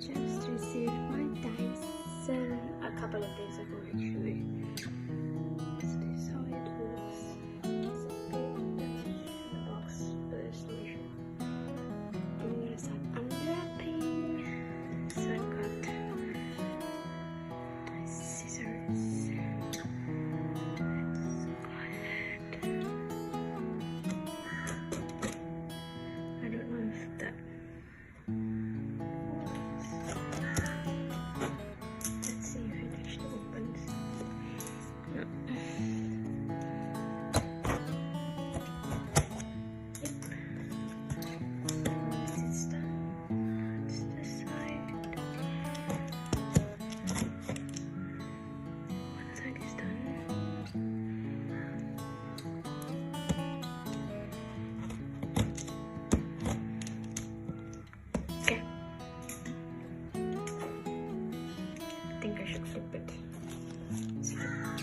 just received my Dyson a couple of days ago actually. So this is how it looks. It's a bit damaged in the box, but there's no issue. I'm gonna start unwrapping. So I've got my scissors. I don't know if that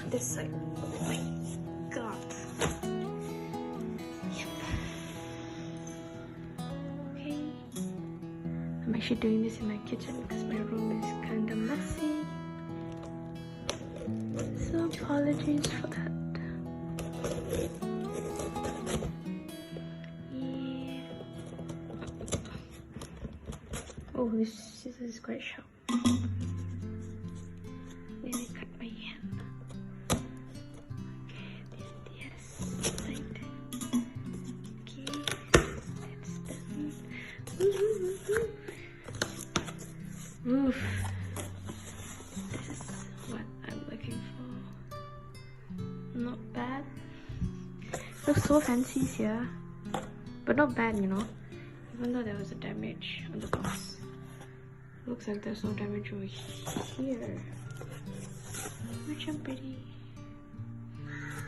this side. Oh my god. Yep. Okay. I'm actually doing this in my kitchen because my room is kind of messy. So apologies for that. Yeah. Oh, this scissors is quite sharp. Nearly cut my hand. Oof. This is what I'm looking for. Not bad. Looks so fancy here. But not bad, you know. Even though there was a damage on the box. Looks like there's no damage over here. Which I'm pretty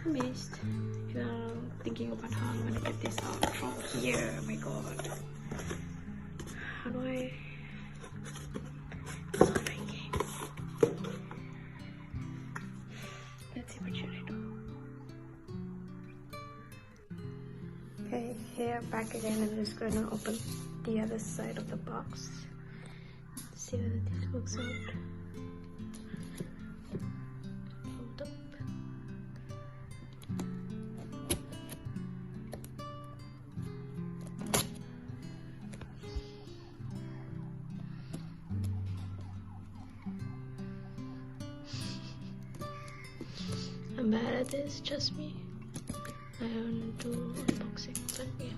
amazed. If you're thinking about how I'm gonna get this out from here. Oh my god. How do I... Let's see what should I do. Okay, here back again. I'm just gonna open the other side of the box. See whether this works out. Hold up. I'm bad at this, trust me. I don't do unboxing, but yeah.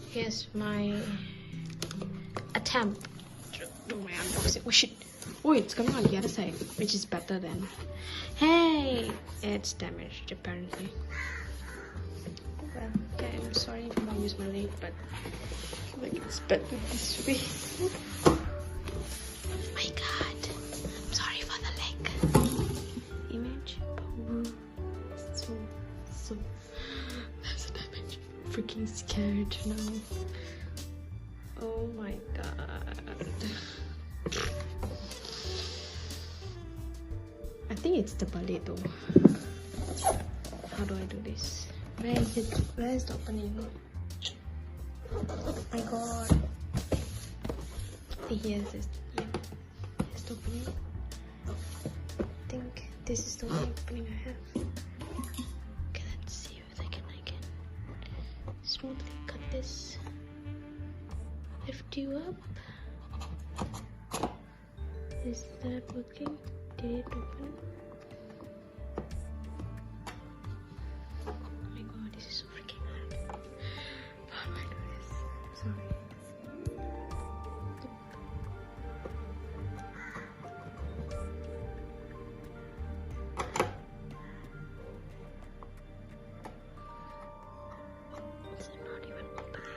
Here's my attempt to do my unboxing. Oh shit! Oh, it's coming on the other side, which is better than. Hey! It's damaged apparently. Well, okay, I'm sorry if I use my leg, but I feel like it's better this way. Oh my god! I'm sorry for the leg. Image. So there's a damage. Freaking scared now. Oh my god. I think it's the ballet though. How do I do this? Where is it? Where is the opening? Oh my god. Here's this. Yeah. Here's the opening. I think this is the only opening I have. Okay, let's see if I can smoothly cut this. Lift you up. Is that working? Did it open? Oh my god, this is so freaking hard. How do I do this? Sorry. Is it not even opening?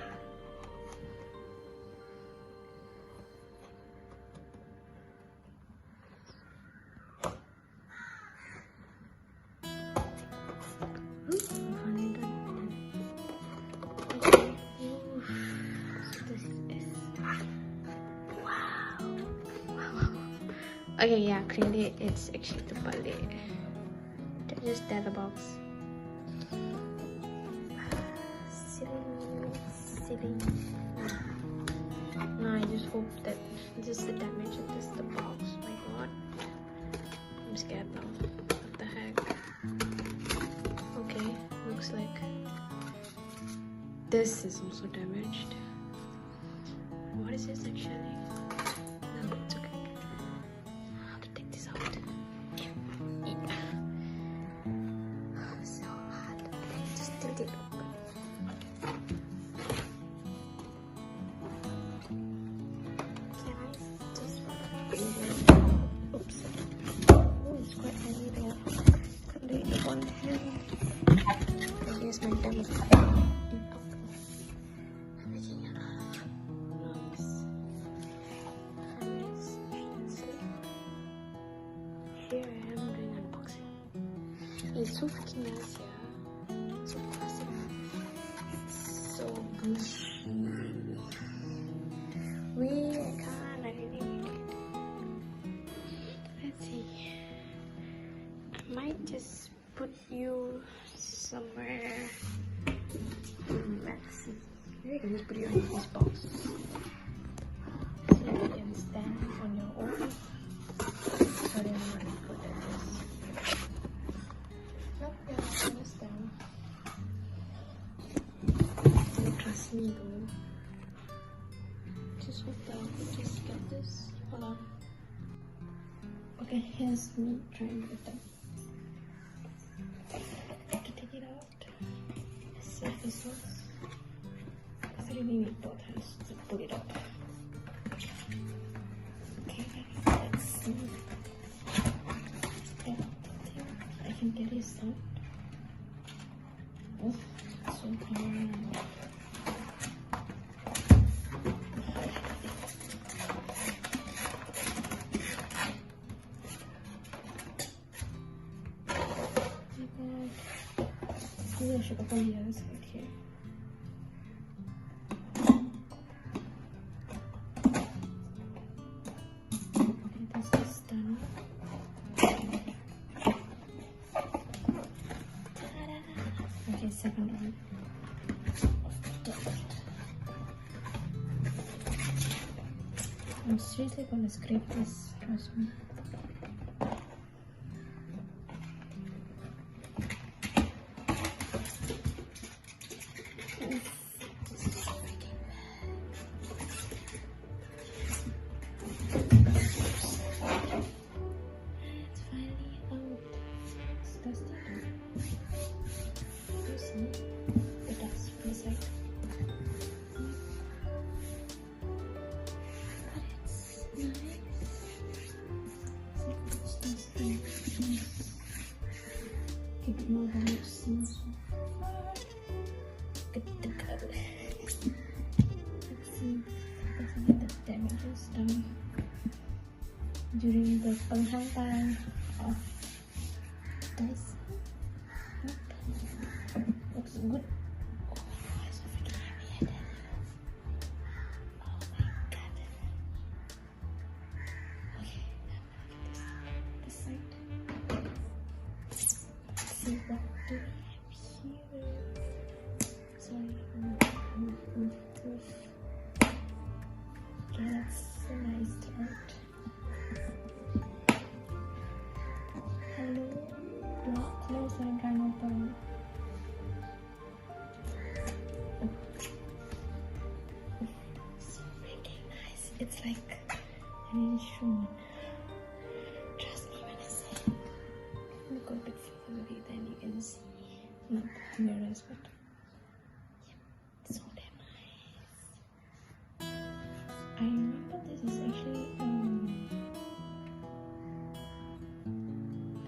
Okay, yeah, clearly it's actually the ballet. Just that the box. Silly. No, I just hope that this is the damage scared now. What the heck? Okay, looks like this is also damaged. What is this actually? No, it's okay. I have to take this out. Yeah. So hard. Just tilt it open. Can I just bring it? Oops. Oh, it's quite heavy though. Can't do it one hand. Here's my demo. Here I am doing unboxing. It's so freaking nice, yeah. So classic. It's so bushy. I can't. I really need it. Let's see. I might just put you somewhere. Let's see. Maybe I can just put you in this box. So you can stand on your own. Sorry, I'm not good at this. Nope, yeah, I understand. Don't trust me though. Just hold down, just get this. Hold on. Okay, here's me trying to get them. To take it out. As safe as this. I really need both hands to pull it up. Okay, let's see. I can get it out. Oh, so hard. Maybe I should open the other side here. Okay, this is done. Okay, second one. I'm seriously gonna scrape this, trust me. Keep more than it seems. Good to go. Let's see if I get the damages done during the penghantaran of dice. Nope. Looks good. Oh, it's so freaking heavy, I tell you. Oh my god. Okay, I'm gonna get this side. See what do I have here? Sorry, okay, that's a nice start. Hello, block close and try not to. So freaking nice. It's like an instrument. Trust me when I say. Look a bit further, then you can see. Not mirrors, but yeah, it's so damn nice. I remember this is actually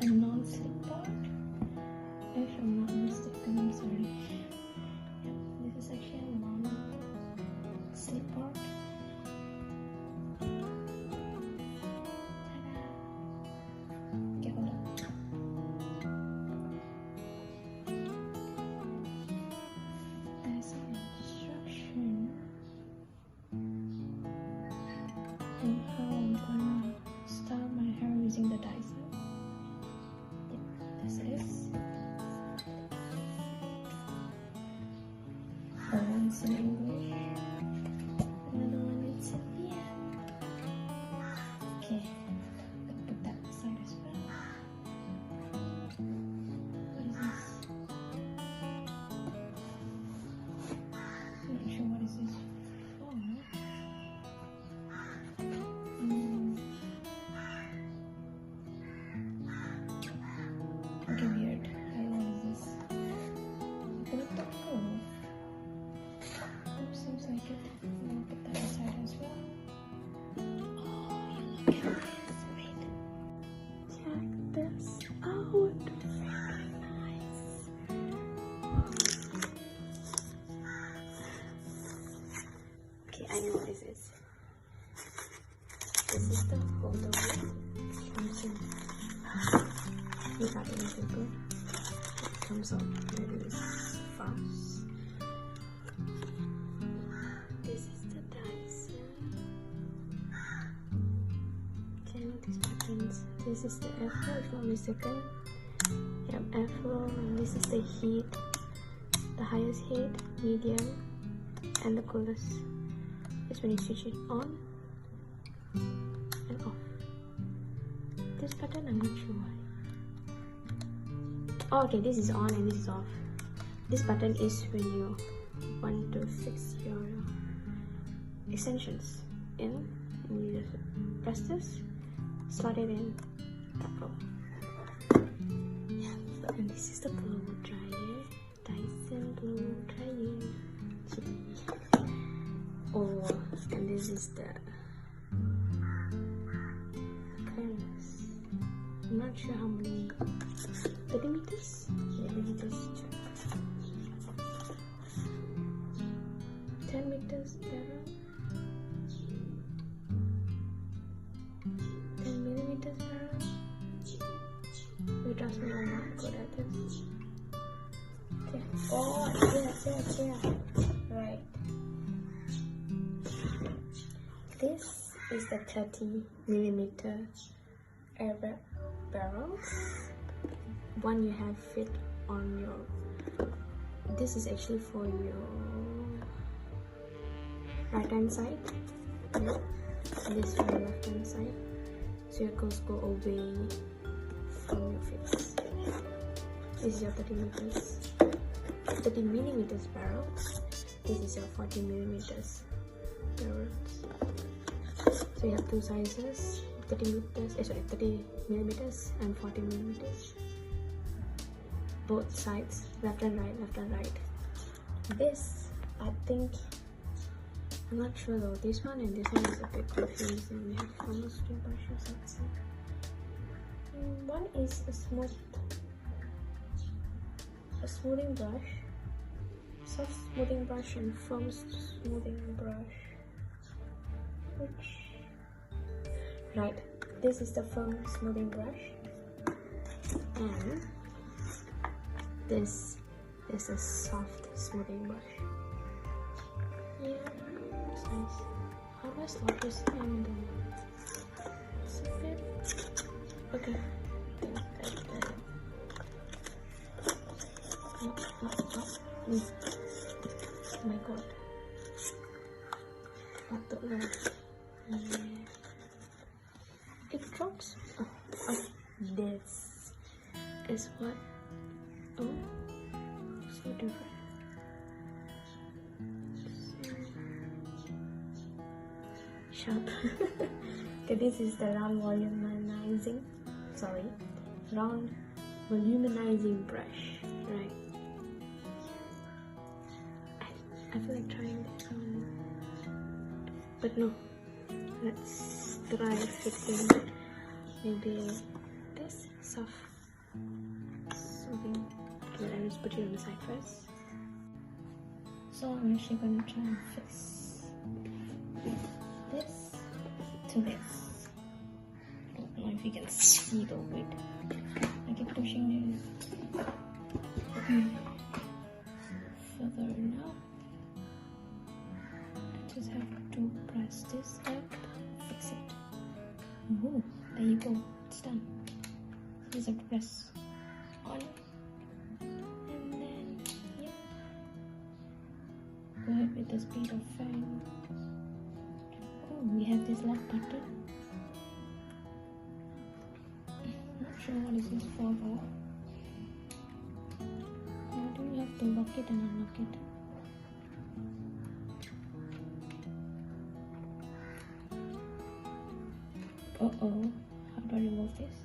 a non-slip part. If I'm not mistaken, I'm sorry. Yeah, this is actually a non-slip part. Okay, hold on. There's an instruction on how I'm gonna style my hair using the Dyson. Yep, this is. One's in English, another one is in Vietnam. Okay, I'll put that aside as well. Wait. Check this out. Very nice. Okay, I know what this is. This is the photo comes in without any paper. It comes out very fast. This is the Dyson. Okay, these buttons. This is the airflow, if I'm not mistaken. Yep, airflow, and this is the heat. The highest heat, medium, and the coolest. Is when you switch it on and off. This button, I'm not sure why. Oh, okay, this is on and this is off. This button is when you want to fix your extensions in, and you just press this, slot it in, that's all. And this is the blow dryer, Dyson blow dryer. Oh, and this is the canvas. I'm not sure how many. 30 meters? Yeah, let me just check. 10 meters barrel. 10 millimeters barrel. You trust me, I'm not good at this. Okay. Oh, yeah. Right. This is the 30 millimeter air barrels. One you have fit on your. This is actually for your right hand side. Yep. And this for your left hand side. So your goes go away from your face. This is your 30 millimeters barrel. This is your 40 millimeters barrels. So you have two sizes, 30 millimeters and 40 millimeters. Both sides, left and right. This, I think, I'm not sure though. This one and this one is a bit confusing. We have almost two brushes outside. One is a smoothing brush, soft smoothing brush, and firm smoothing brush. Right, this is the firm smoothing brush, and this is a soft smoothing brush. Yeah, it's nice. How do I slot this in the socket? Okay. Oh my god. What the lord? Yeah. It drops. Oh, this is what. Oh, so different. Sharp. Okay, this is the round volumizing. Round volumizing brush. Right. I feel like trying this on, but no. Let's try fixing maybe this soft smoothing. Okay, I'll just put it on the side first. So I'm actually gonna try and fix this to this. I don't know if you can see the weight. I keep pushing it. Okay. Further now. I just have to press this up. Fix it. Oh, there you go. It's done. Just have to press on, and then yep. Go ahead with the speed of fan. Oh, we have this lock button. Not sure what is this for though. How do you have to lock it and unlock it? Uh-oh, how do I remove this?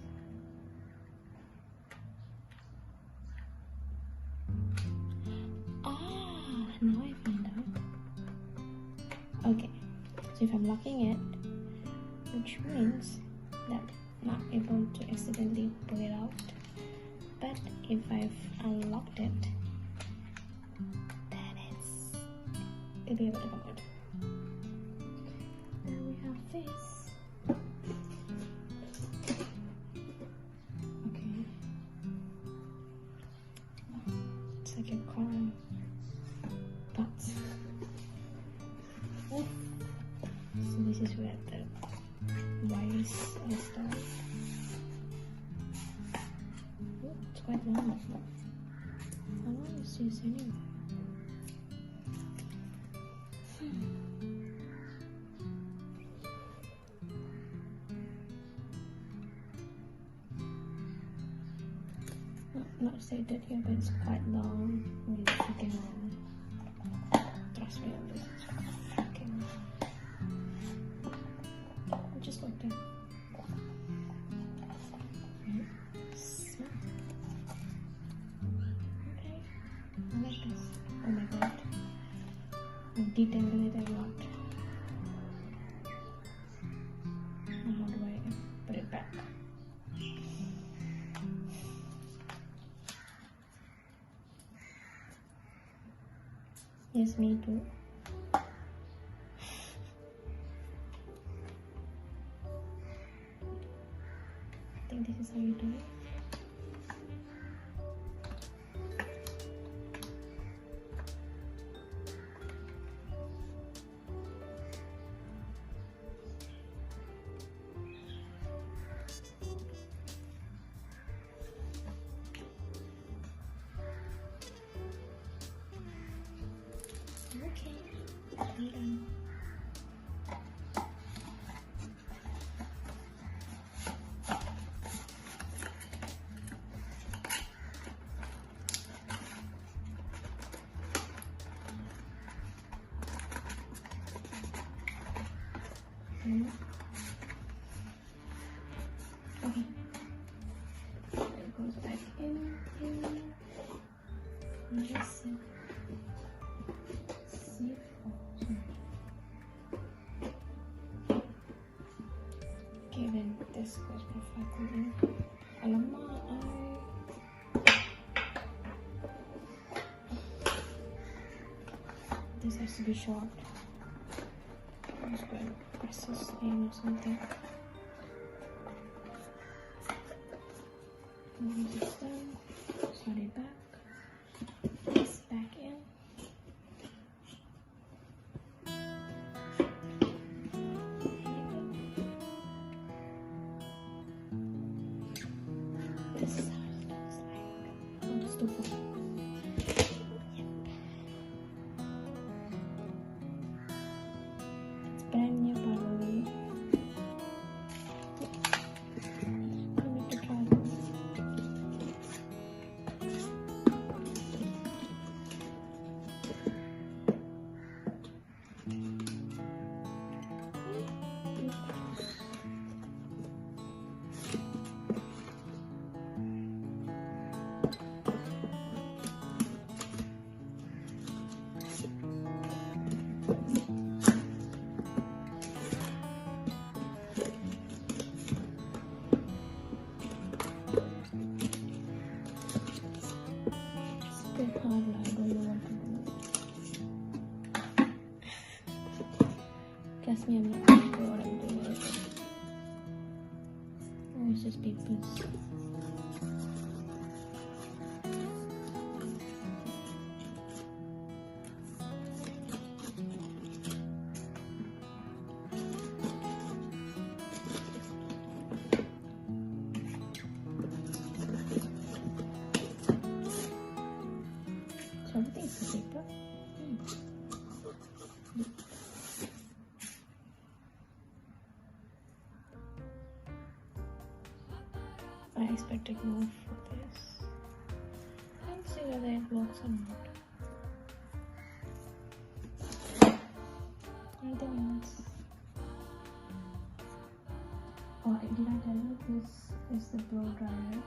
Ah, now I find out. Okay, so if I'm locking it, which means that I'm not able to accidentally pull it out. But if I've unlocked it, then it'll be able to come out. Then we have this. Okay. It's like a corn pot. Oh. So this is where the wires are stored. Oh, it's quite long. How long is this anyway? Not stated here, but it's quite long. Really freaking long. Trust me on this. It's freaking long. I'm just going to smell. Okay, I like this. Oh my god, I've detangled it a lot. Now how do I put it back? Yes, me too. I think this is how you do it. Okay, I'm done. Okay, it goes back in here. Nice. Okay, then this goes perfectly in. Alamak, this has to be short. I'm just going to press this in or something. And this is done. Slide it back. This back in. This is how it looks like on the stove. Yep. It's brand new, by the way. I need to try this. Hard, I don't know what to do. Trust me, I'm not sure what I'm doing with it. Oh, it's just papers. So everything is the paper. I expected more for this. Let's see whether it works or not. Anything else? Oh, did I tell you this is the blow dryer?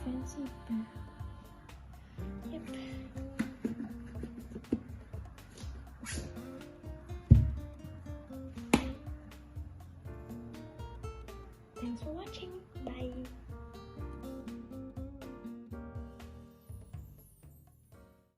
fancy bear. Yep. Thanks for watching.